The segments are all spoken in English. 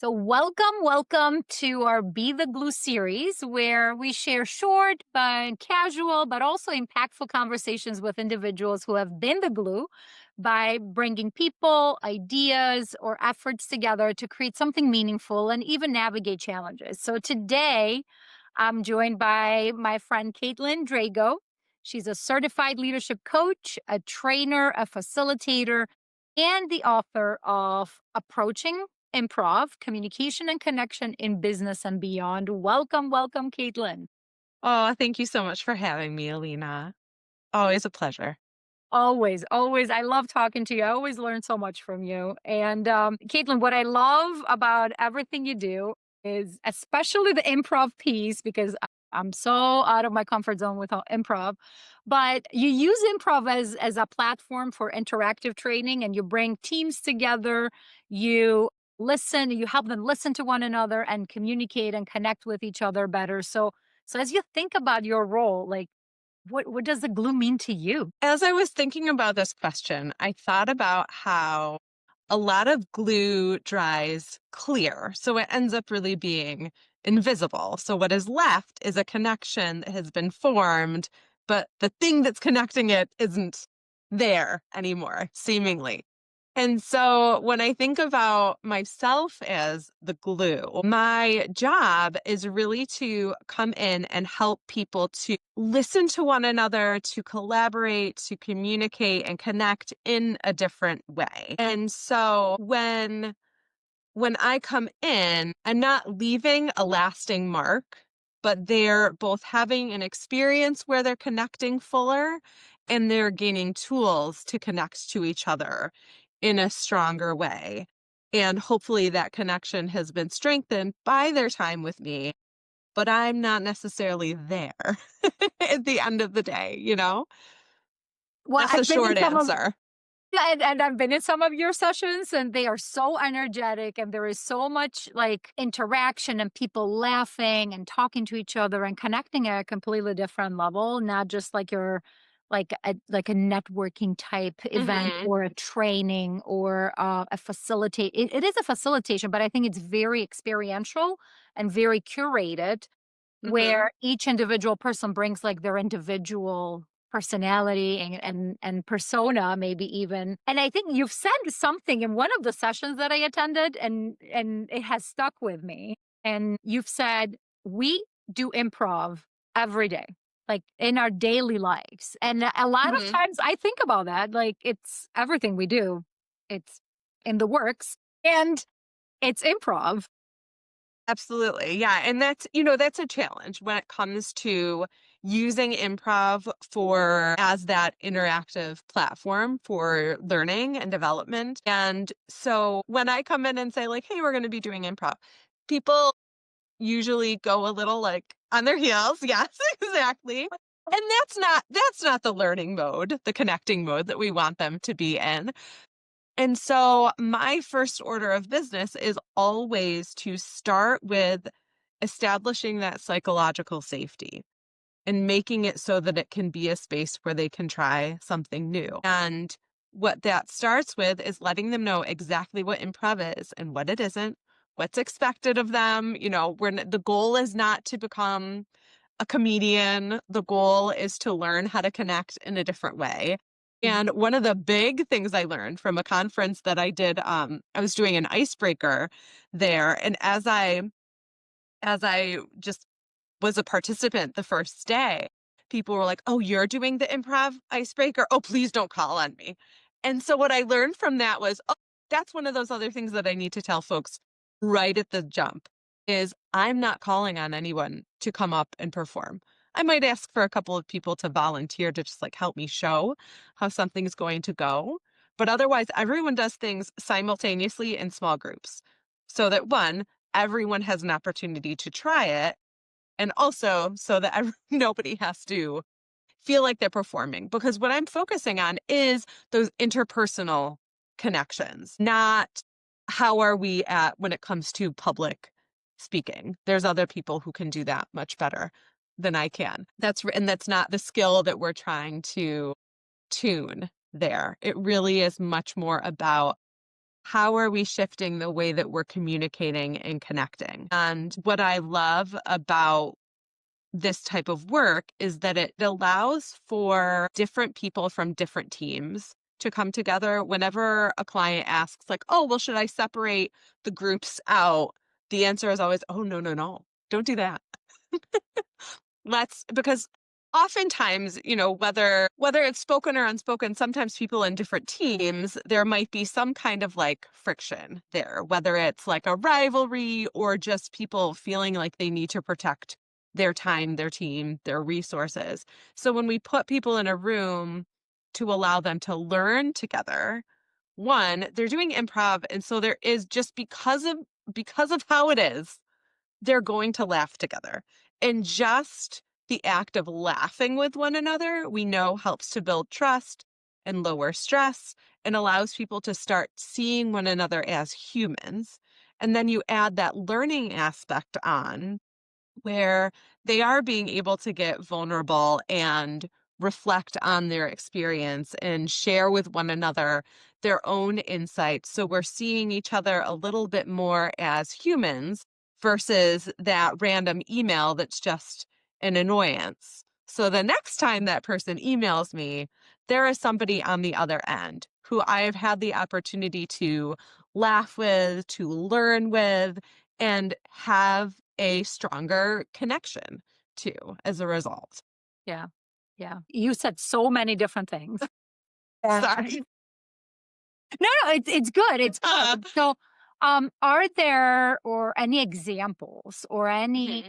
So, welcome to our Be the Glue series, where we share short but casual, but also impactful conversations with individuals who have been the glue by bringing people, ideas, or efforts together to create something meaningful and even navigate challenges. So, today I'm joined by my friend Caitlin Drago. She's a certified leadership coach, a trainer, a facilitator, and the author of Approaching Improv, Communication and Connection in Business and Beyond. Welcome, Caitlin. Oh, thank you so much for having me, Alina. Always a pleasure. Always. I love talking to you. I always learn so much from you. And Caitlin, what I love about everything you do is especially the improv piece, because I'm so out of my comfort zone with improv. But you use improv as a platform for interactive training, and you bring teams together. You listen, you help them listen to one another and communicate and connect with each other better. So as you think about your role, like what does the glue mean to you? As I was thinking about this question, I thought about how a lot of glue dries clear. So it ends up really being invisible. So what is left is a connection that has been formed, but the thing that's connecting it isn't there anymore, seemingly. And so when I think about myself as the glue, my job is really to come in and help people to listen to one another, to collaborate, to communicate and connect in a different way. And so when I come in, I'm not leaving a lasting mark, but they're both having an experience where they're connecting fuller and they're gaining tools to connect to each other in a stronger way. And hopefully that connection has been strengthened by their time with me, but I'm not necessarily there at the end of the day? Well, That's the I've been in short some of answer. Yeah, and I've been in some of your sessions, and they are so energetic, and there is so much like interaction and people laughing and talking to each other and connecting at a completely different level, not just like your like a networking type event Hmm. or a training or a facilitate. It is a facilitation, but I think it's very experiential and very curated, Hmm. where each individual person brings like their individual personality and persona, maybe even. And I think you've said something in one of the sessions that I attended, and it has stuck with me. And you've said, we do improv every day, like in our daily lives. And a lot of Hmm. times I think about that, like it's everything we do. It's in the works and it's improv. Absolutely. Yeah. And that's a challenge when it comes to using improv as that interactive platform for learning and development. And so when I come in and say like, hey, we're going to be doing improv, people usually go a little like on their heels. Yes, exactly. And that's not the learning mode, the connecting mode that we want them to be in. And so my first order of business is always to start with establishing that psychological safety and making it so that it can be a space where they can try something new. And what that starts with is letting them know exactly what improv is and what it isn't, what's expected of them. The goal is not to become a comedian. The goal is to learn how to connect in a different way. And one of the big things I learned from a conference that I did, I was doing an icebreaker there. And as I just was a participant the first day, people were like, "Oh, you're doing the improv icebreaker? Oh, please don't call on me." And so what I learned from that was, oh, that's one of those other things that I need to tell folks right at the jump is I'm not calling on anyone to come up and perform. I might ask for a couple of people to volunteer to just like help me show how something's going to go. But otherwise, everyone does things simultaneously in small groups so that one, everyone has an opportunity to try it. And also so that nobody has to feel like they're performing. Because what I'm focusing on is those interpersonal connections, not how are we at when it comes to public speaking. There's other people who can do that much better than I can. And that's not the skill that we're trying to tune there. It really is much more about how are we shifting the way that we're communicating and connecting? And what I love about this type of work is that it allows for different people from different teams to come together. Whenever a client asks, like, oh, well, should I separate the groups out? The answer is always, oh, no, no, no, don't do that. Because oftentimes, whether it's spoken or unspoken, sometimes people in different teams, there might be some kind of like friction there, whether it's like a rivalry or just people feeling like they need to protect their time, their team, their resources. So when we put people in a room to allow them to learn together, one, they're doing improv, and so there is, just because of how it is, they're going to laugh together. And just the act of laughing with one another, we know, helps to build trust and lower stress and allows people to start seeing one another as humans. And then you add that learning aspect on, where they are being able to get vulnerable and reflect on their experience and share with one another their own insights. So we're seeing each other a little bit more as humans versus that random email that's just an annoyance. So the next time that person emails me, there is somebody on the other end who I have had the opportunity to laugh with, to learn with, and have a stronger connection to as a result. Yeah. Yeah. You said so many different things. Yeah. Sorry. No, no, it's good. It's good. So, are there or any examples or any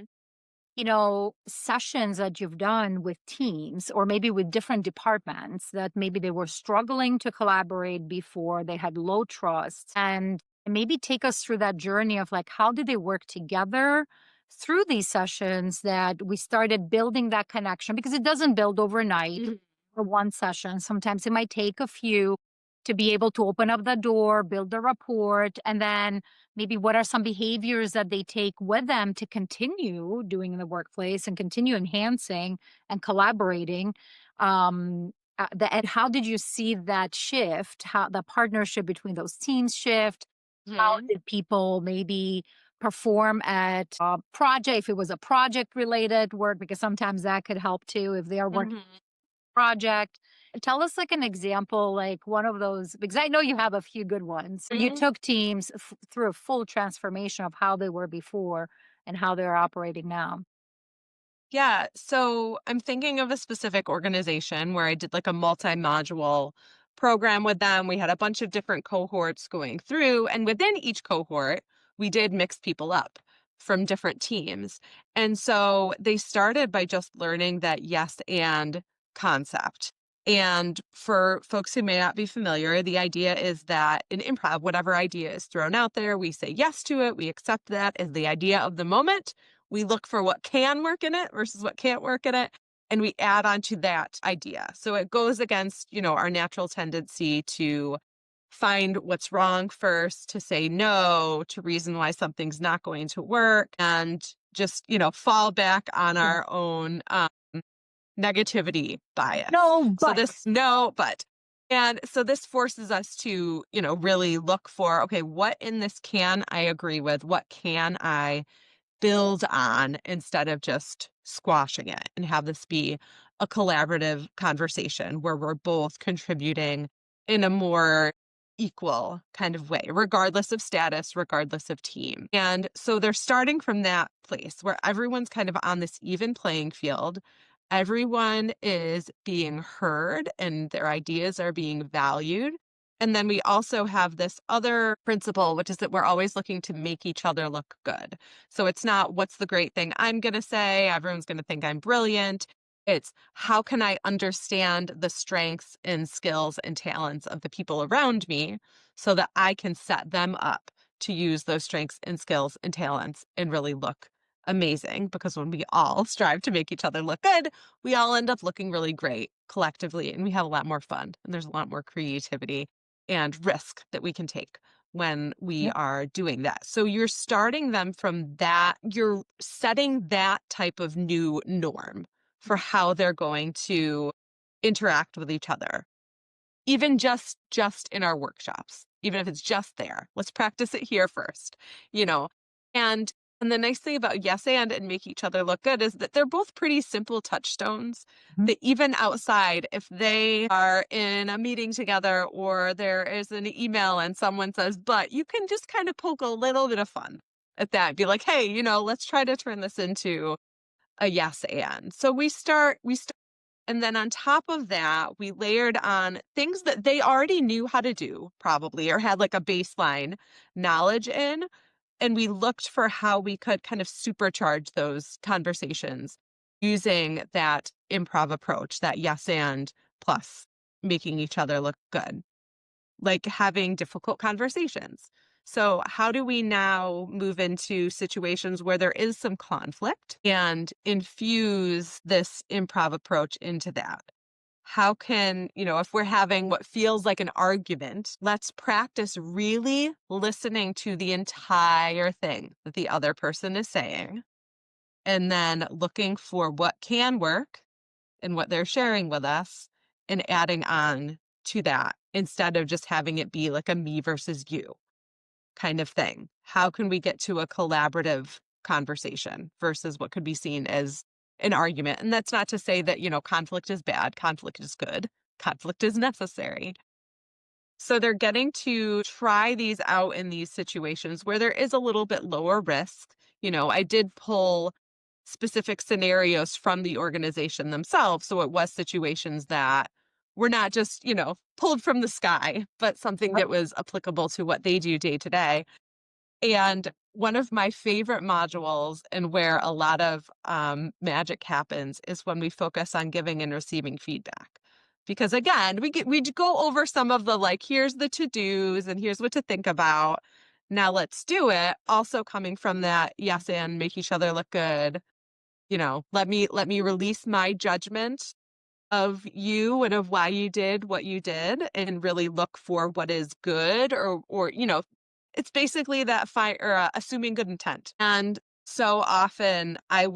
Mhm. sessions that you've done with teams or maybe with different departments that maybe they were struggling to collaborate before, they had low trust, and maybe take us through that journey of like, how did they work together through these sessions that we started building that connection? Because it doesn't build overnight Mhm. for one session. Sometimes it might take a few to be able to open up the door, build a rapport, and then maybe what are some behaviors that they take with them to continue doing in the workplace and continue enhancing and collaborating. And how did you see that shift? How the partnership between those teams shift? How Mhm. did people maybe perform at a project, if it was a project related work, because sometimes that could help too if they are working Mhm. project. Tell us like an example, like one of those, because I know you have a few good ones. You Mhm. took teams through a full transformation of how they were before and how they're operating now. Yeah, so I'm thinking of a specific organization where I did like a multi-module program with them. We had a bunch of different cohorts going through, and within each cohort, we did mix people up from different teams. And so they started by just learning that yes and concept. And for folks who may not be familiar, the idea is that in improv, whatever idea is thrown out there, we say yes to it. We accept that as the idea of the moment. We look for what can work in it versus what can't work in it, and we add on to that idea. So it goes against, our natural tendency to find what's wrong first, to say no, to reason why something's not going to work, and just, fall back on Yeah. our own negativity bias. No, So but this no, but and so this forces us to, really look for, okay, what in this can I agree with? What can I build on instead of just squashing it, and have this be a collaborative conversation where we're both contributing in a more equal kind of way, regardless of status, regardless of team. And so they're starting from that place where everyone's kind of on this even playing field. Everyone is being heard and their ideas are being valued. And then we also have this other principle, which is that we're always looking to make each other look good. So it's not what's the great thing I'm going to say, everyone's going to think I'm brilliant. It's how can I understand the strengths and skills and talents of the people around me so that I can set them up to use those strengths and skills and talents and really look amazing. Because when we all strive to make each other look good, we all end up looking really great collectively, and we have a lot more fun, and there's a lot more creativity and risk that we can take when we yeah, are doing that. So you're starting them from that, you're setting that type of new norm for how they're going to interact with each other, even just in our workshops. even if it's just there. Let's practice it here first, you know? And and the nice thing about yes and make each other look good is that they're both pretty simple touchstones Mhm. that even outside, if they are in a meeting together or there is an email and someone says, but you can just kind of poke a little bit of fun at that. Be like, hey, let's try to turn this into a yes and. So we start and then on top of that, we layered on things that they already knew how to do, probably, or had like a baseline knowledge in. And we looked for how we could kind of supercharge those conversations using that improv approach, that yes and plus making each other look good, like having difficult conversations. So, how do we now move into situations where there is some conflict and infuse this improv approach into that? How can, if we're having what feels like an argument, let's practice really listening to the entire thing that the other person is saying and then looking for what can work and what they're sharing with us and adding on to that instead of just having it be like a me versus you kind of thing. How can we get to a collaborative conversation versus what could be seen as an argument? And that's not to say that, conflict is bad, conflict is good, conflict is necessary. So they're getting to try these out in these situations where there is a little bit lower risk. I did pull specific scenarios from the organization themselves. So it was situations that were not just, pulled from the sky, but something Yep. that was applicable to what they do day to day. And one of my favorite modules and where a lot of magic happens is when we focus on giving and receiving feedback. Because again, we go over some of the like, here's the to-dos and here's what to think about. Now let's do it. Also coming from that, yes, and make each other look good. Let me release my judgment of you and of why you did what you did and really look for what is good or it's basically that fire or assuming good intent. And so often I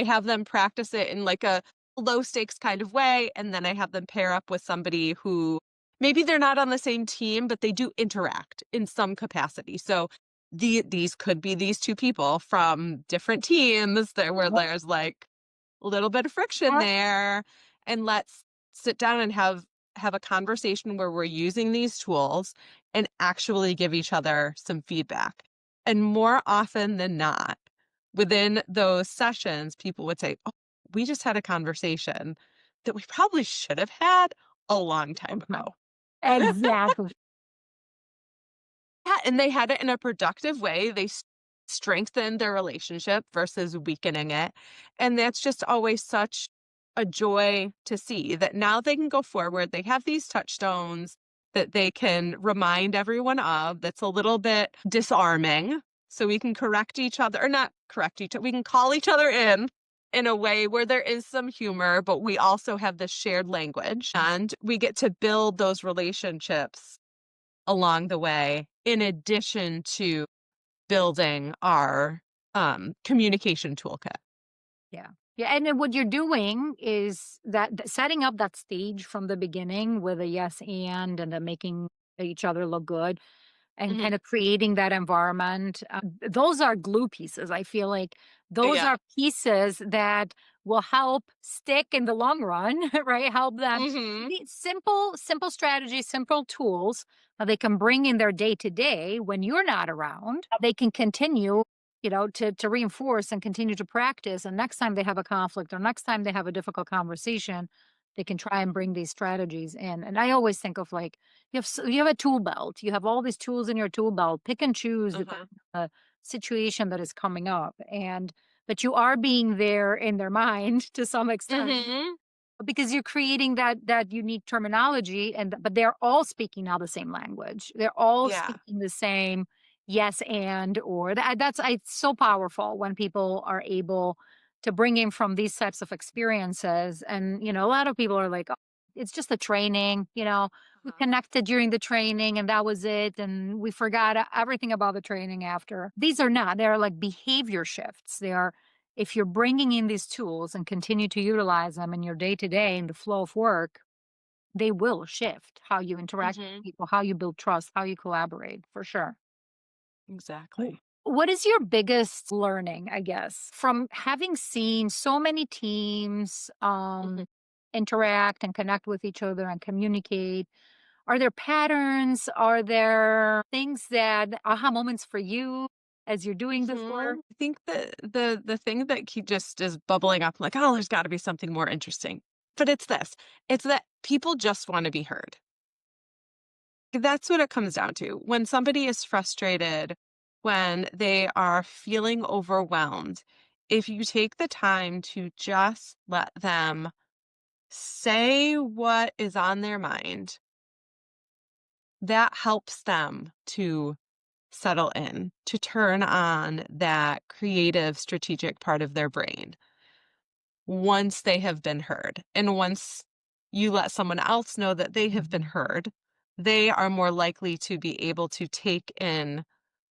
have them practice it in like a low stakes kind of way and then I have them pair up with somebody who maybe they're not on the same team but they do interact in some capacity. So these could be these two people from different teams there where Yep. there's like a little bit of friction Yep. there and let's sit down and have a conversation where we're using these tools and actually give each other some feedback. And more often than not, within those sessions, people would say, "Oh, we just had a conversation that we probably should have had a long time Right. ago." Exactly. Yeah, and they had it in a productive way. They strengthened their relationship versus weakening it. And that's just always such a joy to see that now they can go forward. They have these touchstones that they can remind everyone of that's a little bit disarming. So we can correct each other, or not correct each other, we can call each other in a way where there is some humor, but we also have this shared language and we get to build those relationships along the way, in addition to building our communication toolkit. Yeah. Yeah. And then what you're doing is setting up that stage from the beginning with a yes and then making each other look good and Mhm. kind of creating that environment. Those are glue pieces. I feel like those Yeah. are pieces that will help stick in the long run, right? Help them. Mhm. Simple strategies, simple tools that they can bring in their day to day when you're not around. They can continue, to reinforce and continue to practice. And next time they have a conflict or next time they have a difficult conversation, they can try and bring these strategies in. And I always think of like you have a tool belt. You have all these tools in your tool belt. Pick and choose Mhm. depending on the situation that is coming up, and but you are being there in their mind to some extent Mhm. because you're creating that unique terminology, and but they're all speaking now the same language. They're all Yeah. speaking the same yes and or that's it's so powerful when people are able to bring in from these types of experiences. And a lot of people are like, oh, it's just the training, we Uh-huh. connected during the training and that was it, and we forgot everything about the training after. These are not, they're like behavior shifts. They are, if you're bringing in these tools and continue to utilize them in your day to day in the flow of work, they will shift how you interact Mhm. with people, how you build trust, how you collaborate, for sure. W- Exactly. What is your biggest learning, I guess, from having seen so many teams Mhm. interact and connect with each other and communicate? Are there patterns? Are there things that aha moments for you as you're doing this work? I think the thing that just is bubbling up like, "Oh, there's gotta be something more interesting." But it's this, it's that people just wanna be heard. That's what it comes down to. When somebody is frustrated, when they are feeling overwhelmed, if you take the time to just let them say what is on their mind, that helps them to settle in, to turn on that creative, strategic part of their brain once they have been heard. And once you let someone else know that they have been heard, they are more likely to be able to take in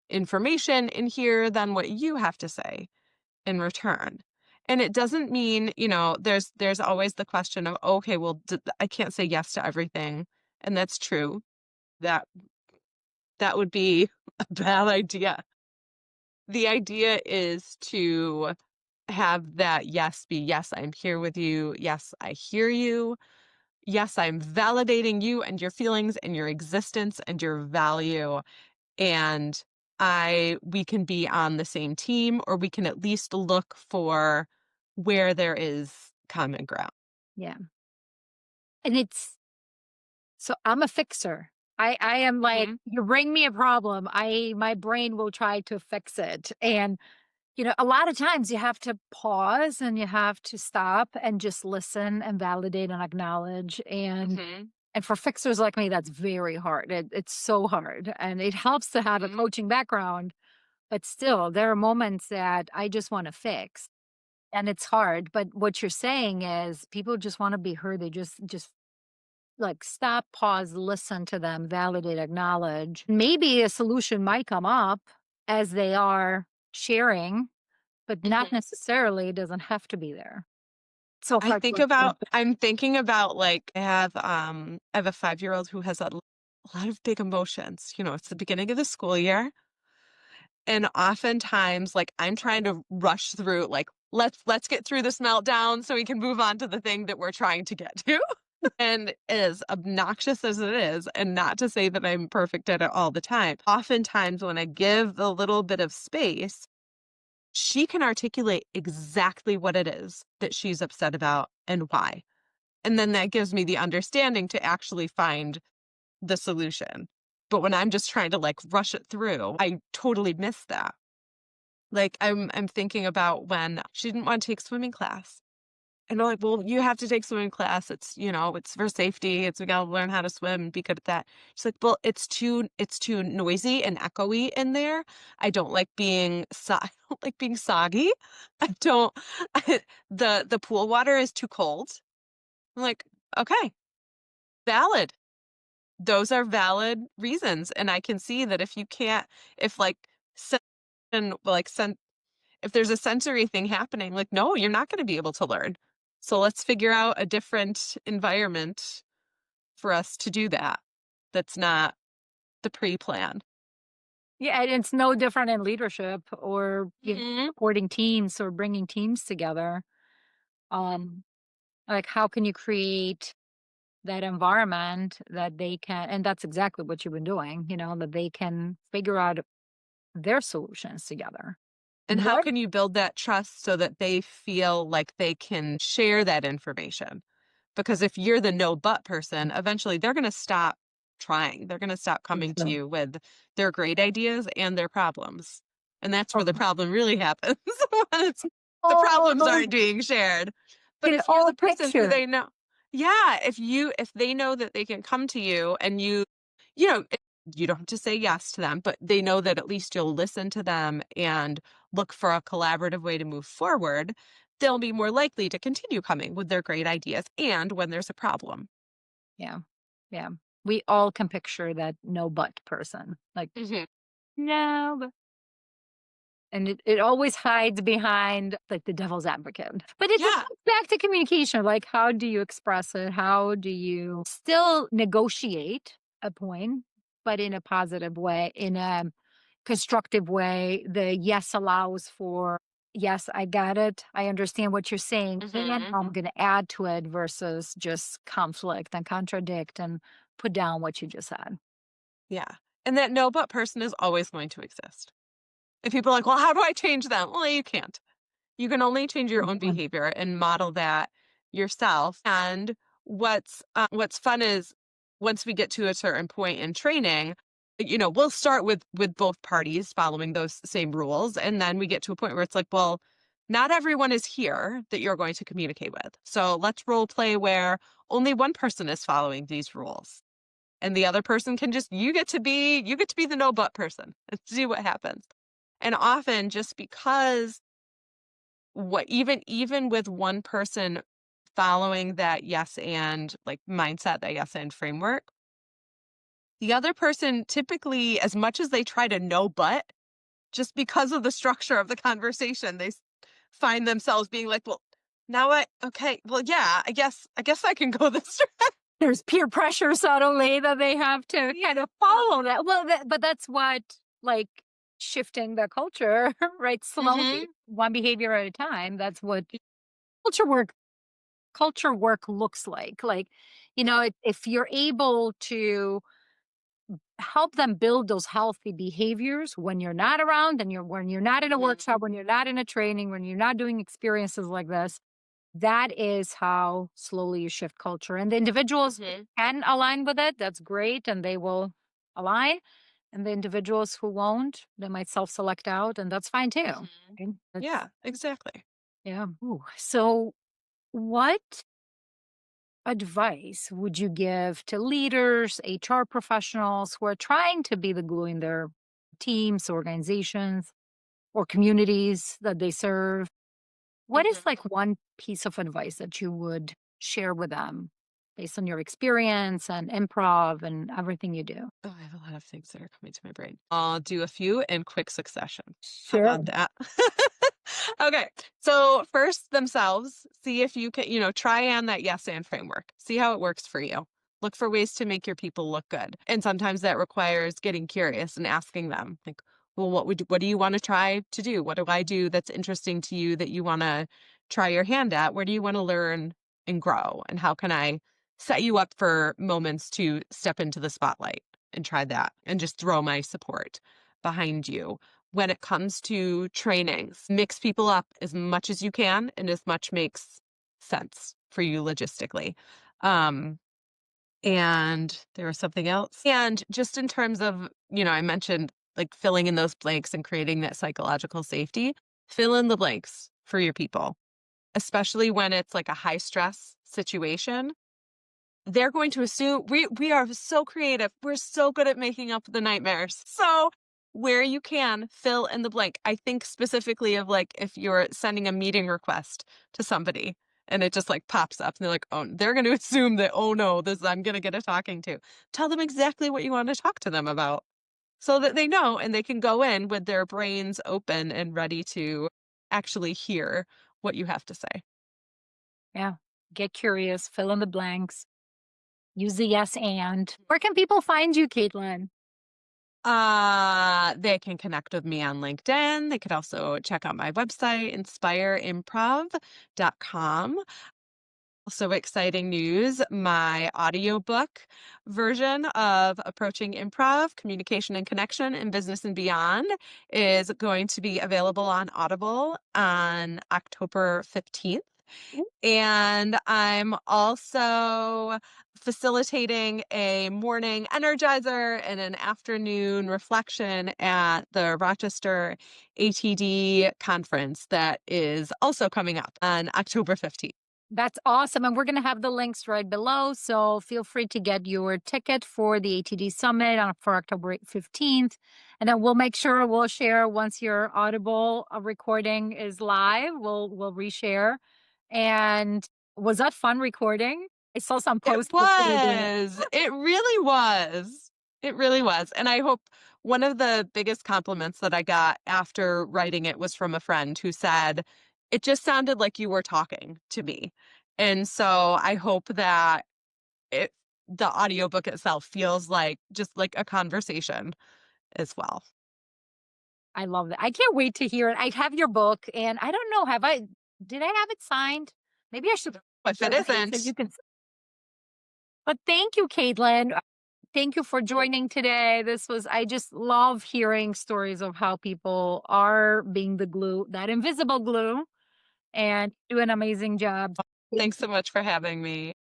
information and hear than what you have to say in return. And it doesn't mean, there's always the question of, okay, well, I can't say yes to everything. And that's true. That that would be a bad idea. The idea is to have that yes be yes, I'm here with you. Yes, I hear you. Yes, I'm validating you and your feelings and your existence and your value. And we can be on the same team, or we can at least look for where there is common ground. Yeah. And it's so I'm a fixer. I am like, Mhm. you bring me a problem, my brain will try to fix it. And a lot of times you have to pause and you have to stop and just listen and validate and acknowledge. Mhm. And for fixers like me, that's very hard. It's so hard. And it helps to have a Mhm. coaching background, but still there are moments that I just want to fix. And it's hard. But what you're saying is people just want to be heard. They just like stop, pause, listen to them, validate, acknowledge. Maybe a solution might come up as they are sharing, but not Mhm. necessarily, it doesn't have to be there. So hard to explain. I'm thinking about, like, I have a 5-year-old who has a lot of big emotions. It's the beginning of the school year, and oftentimes, like, I'm trying to rush through, like, let's get through this meltdown so we can move on to the thing that we're trying to get to. And as obnoxious as it is, and not to say that I'm perfect at it all the time, oftentimes when I give a little bit of space, she can articulate exactly what it is that she's upset about and why. And then that gives me the understanding to actually find the solution. But when I'm just trying to, like, rush it through, I totally miss that. Like, I'm thinking about when she didn't want to take swimming class. And I'm like, "Well, you have to take swimming class. It's for safety. We gotta learn how to swim and be good at that." She's like, "Well, it's too noisy and echoey in there. I don't like being I don't like being soggy. I don't the pool water is too cold." I'm like, "Okay, valid. Those are valid reasons." And I can see that if like sen like sen if there's a sensory thing happening, like, no, you're not gonna be able to learn. So let's figure out a different environment for us to do that. That's not the pre-plan. Yeah, and it's no different in leadership or Mhm. supporting teams or bringing teams together. Mhm. Um, like how can you create that environment that they can, and that's exactly what you've been doing, that they can figure out their solutions together. And how What? can you build that trust so that they feel like they can share that information? Because if you're the no but person, eventually they're gonna stop trying. They're gonna stop For coming to sure. you with their great ideas and their problems. And that's where the Oh, problem really happens when the problems oh, aren't being shared. But can if you're all the person who picture. they know, yeah, if they know that they can come to you and you know, you don't have to say yes to them, but they know that at least you'll listen to them and look for a collaborative way to move forward, they'll be more likely to continue coming with their great ideas and when there's a problem. Yeah. Yeah. We all can picture that no but person. Like, Mhm. no, but. And it always hides behind like the devil's advocate. But it just Yeah. comes back to communication. Like, how do you express it? How do you still negotiate a point, but in a positive way, in a constructive way? The yes allows for, yes, I got it. I understand what you're saying. And Hmm. I'm going to add to it versus just conflict and contradict and put down what you just said. Yeah. And that no but person is always going to exist. If people are like, well, how do I change them? Well, you can't. You can only change your own Mhm. behavior and model that yourself. And what's fun is once we get to a certain point in training, we'll start with both parties following those same rules, and then we get to a point where it's like, well, not everyone is here that you're going to communicate with. So let's role play where only one person is following these rules. And the other person can just you get to be the no but person and see what happens. And often just because what even with one person following that yes and like mindset, that yes and framework, the other person typically, as much as they try to no but, just because of the structure of the conversation, find themselves being like, well, now I okay, well, yeah, I guess I can go this There's peer pressure suddenly that they have to kind of follow that. Well, but that's what, like, shifting the culture, right? hmm Slowly, one behavior at a time. That's what culture work culture work looks like. Like, if you're able to help them build those healthy behaviors when you're not around and when you're not in a hmm workshop, when you're not in a training, when you're not doing experiences like this, that is how slowly you shift culture. And the individuals hmm can align with it. That's great. And they will align. And the individuals who won't, they might self select out. And that's fine too. hmm Right? That's, Yeah, exactly. yeah. Ooh. So, what advice would you give to leaders, HR professionals who are trying to be the glue in their teams, organizations, or communities that they serve? What is hmm like one piece of advice that you would share with them based on your experience and improv and everything you do? Oh, I have a lot of things that are coming to my brain. I'll do a few in quick succession. How Sure. about that? Okay. So first themselves, see if you can, try on that yes and framework. See how it works for you. Look for ways to make your people look good. And sometimes that requires getting curious and asking them, like, well, what do you want to try to do? What do I do that's interesting to you that you want to try your hand at? Where do you want to learn and grow? And how can I set you up for moments to step into the spotlight and try that and just throw my support behind you? When it comes to trainings, mix people up as much as you can and as much makes sense for you logistically. Um, and there was something else. And just in terms of, I mentioned like filling in those blanks and creating that psychological safety, fill in the blanks for your people, especially when it's like a high stress situation. They're going to assume we are so creative. We're so good at making up the nightmares. So where you can fill in the blank. I think specifically of like if you're sending a meeting request to somebody and it just like pops up and they're like, oh, they're going to assume that, oh no, this I'm going to get a talking to. Tell them exactly what you want to talk to them about so that they know and they can go in with their brains open and ready to actually hear what you have to say. Yeah. Get curious, fill in the blanks, use the yes and. Where can people find you, Caitlin? They can connect with me on LinkedIn. They could also check out my website, inspireimprov.com. Also, exciting news, my audiobook version of Approaching Improv, Communication and Connection in Business and Beyond is going to be available on Audible on October 15th. And I'm also facilitating a morning energizer and an afternoon reflection at the Rochester ATD conference that is also coming up on October 15th. That's awesome. And we're going to have the links right below. So feel free to get your ticket for the ATD Summit for October 15th. And then we'll make sure we'll share once your Audible recording is live. We'll reshare. And was that fun recording? I saw some It posts that you were doing it. was. It really was. It really was. And I hope one of the biggest compliments that I got after writing it was from a friend who said, "It just sounded like you were talking to me." And so I hope that it the audiobook itself feels like just like a conversation as well. I love that. I can't wait to hear it. I have your book, and I don't know, did I have it signed? Maybe I should If it so isn't, you can but thank you, Caitlin. Thank you for joining today. I just love hearing stories of how people are being the glue, that invisible glue, and do an amazing job. thanks so much for having me.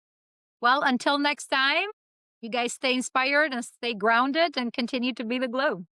Well, until next time, you guys stay inspired and stay grounded and continue to be the glue.